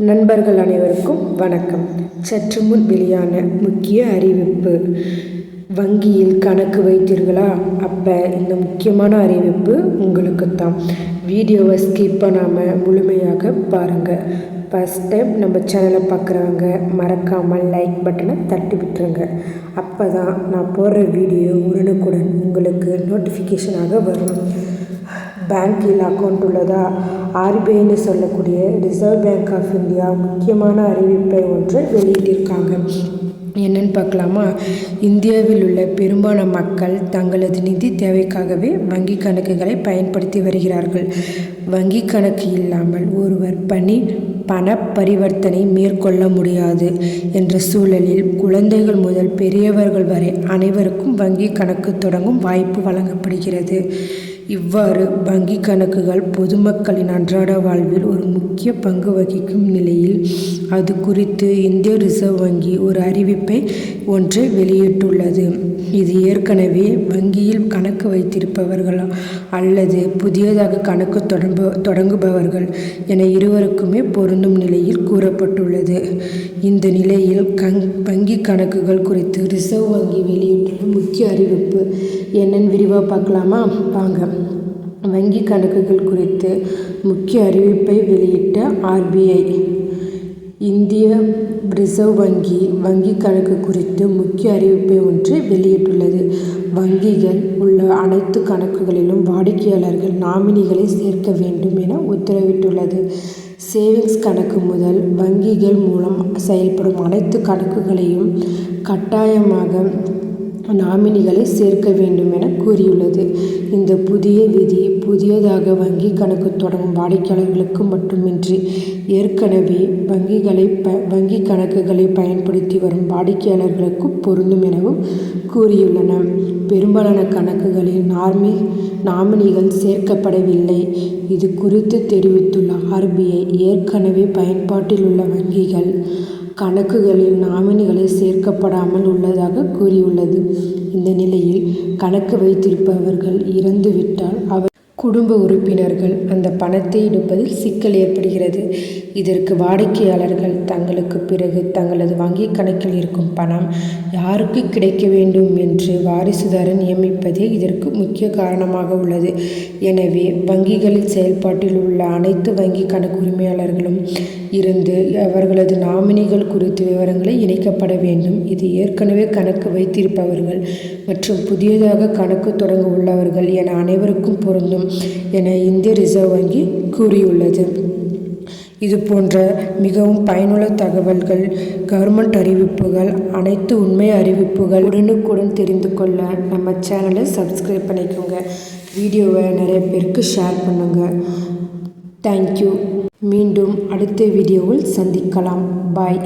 நண்பர்கள் அனைவருக்கும் வணக்கம். சற்று முன் வெளியான முக்கிய அறிவிப்பு. வங்கியில் கணக்கு வைத்தீர்களா? அப்போ இந்த முக்கியமான அறிவிப்பு உங்களுக்குத்தான். வீடியோவை ஸ்கிப் பண்ணாமல் முழுமையாக பாருங்கள். ஃபஸ்ட் டைம் நம்ம சேனலை பார்க்குறவங்க மறக்காமல் லைக் பட்டனை தட்டி விட்டுருங்க. அப்போ தான் நான் போடுற வீடியோ உடனுக்குடன் உங்களுக்கு நோட்டிஃபிகேஷனாக வரும். பேங்கில் அக்கௌண்ட் உள்ளதா? ஆர்பிஐன்னு சொல்லக்கூடிய ரிசர்வ் பேங்க் ஆஃப் இந்தியா முக்கியமான அறிவிப்பை ஒன்று வெளியிட்டிருக்காங்க. என்னன்னு பார்க்கலாமா? இந்தியாவில் உள்ள பெரும்பாலான மக்கள் தங்களது நிதி தேவைக்காகவே வங்கி கணக்குகளை பயன்படுத்தி வருகிறார்கள். வங்கி கணக்கு இல்லாமல் ஒருவர் பண பரிவர்த்தனை மேற்கொள்ள முடியாது என்ற சூழலில் குழந்தைகள் முதல் பெரியவர்கள் வரை அனைவருக்கும் வங்கி கணக்கு தொடங்கும் வாய்ப்பு வழங்கப்படுகிறது. இவ்வாறு வங்கி கணக்குகள் பொதுமக்களின் அன்றாட வாழ்வில் ஒரு முக்கிய பங்கு வகிக்கும் நிலையில் அது குறித்து இந்திய ரிசர்வ் வங்கி ஒரு அறிவிப்பை ஒன்றை வெளியிட்டுள்ளது. இது ஏற்கனவே வங்கியில் கணக்கு வைத்திருப்பவர்கள் அல்லது புதியதாக கணக்கு தொடங்குபவர்கள் என இருவருக்குமே பொருந்தும் நிலையில் கூறப்பட்டுள்ளது. இந்த நிலையில் வங்கி கணக்குகள் குறித்து ரிசர்வ் வங்கி வெளியிட்டுள்ள முக்கிய அறிவிப்பு என்னன்னு விரிவாக பார்க்கலாமா? வாங்க. வங்கி கணக்குகள் குறித்து முக்கிய அறிவிப்பை வெளியிட்ட ஆர்பிஐ. இந்திய ரிசர்வ் வங்கி வங்கி கணக்கு குறித்து முக்கிய அறிவிப்பை ஒன்று வெளியிட்டுள்ளது. வங்கிகள் உள்ள அனைத்து கணக்குகளிலும் வாடிக்கையாளர்கள் நாமினிகளை சேர்க்க வேண்டும் என உத்தரவிட்டுள்ளது. சேவிங்ஸ் கணக்கு முதல் வங்கிகள் மூலம் செயல்படும் அனைத்து கணக்குகளையும் கட்டாயமாக நாமினிகளை சேர்க்க வேண்டும் என கூறியுள்ளது. இந்த புதிய விதி புதியதாக வங்கி கணக்கு தொடங்கும் வாடிக்கையாளர்களுக்கு மட்டுமின்றி ஏற்கனவே வங்கி கணக்குகளை பயன்படுத்தி வரும் வாடிக்கையாளர்களுக்கு பொருந்தும் எனவும் கூறியுள்ளன. பெரும்பாலான கணக்குகளில் நாமினிகள் சேர்க்கப்படவில்லை. இது குறித்து தெரிவித்துள்ள ஆர்பிஐ, ஏற்கனவே பயன்பாட்டில் உள்ள வங்கிகள் கணக்குகளில் நாமினிகளை சேர்க்கப்படாமல் உள்ளதாக கூறியுள்ளது. இந்த நிலையில் கணக்கு வைத்திருப்பவர்கள் இறந்துவிட்டால் அவர் குடும்ப உறுப்பினர்கள் அந்த பணத்தை எடுப்பதில் சிக்கல் ஏற்படுகிறது. இதற்கு வாடிக்கையாளர்கள் தங்களுக்கு பிறகு தங்களது வங்கி கணக்கில் இருக்கும் பணம் யாருக்கு கிடைக்க வேண்டும் என்று வாரிசுதாரர் நியமிப்பதே இதற்கு முக்கிய காரணமாக உள்ளது. எனவே வங்கிகளில் செயல்பாட்டில் உள்ள அனைத்து வங்கி கணக்கு உரிமையாளர்களும் இருந்து அவர்களது நாமினிகள் குறித்த விவரங்களை இணைக்கப்பட வேண்டும். இது ஏற்கனவே கணக்கு வைத்திருப்பவர்கள் மற்றும் புதியதாக கணக்கு தொடங்க உள்ளவர்கள் என அனைவருக்கும் பொருந்தும் என இந்திய ரிசர்வ் வங்கி கூறியுள்ளது. இது போன்ற மிகவும் பயனுள்ள தகவல்கள், கவர்மெண்ட் அறிவிப்புகள், அனைத்து உண்மை அறிவிப்புகள் உடனுக்குடன் தெரிந்து கொள்ள நம்ம சேனலை சப்ஸ்கிரைப் பண்ணிக்கோங்க. வீடியோவை நிறைய பேருக்கு ஷேர் பண்ணுங்கள். தேங்க்யூ. மீண்டும் அடுத்த வீடியோவில் சந்திக்கலாம். பாய்.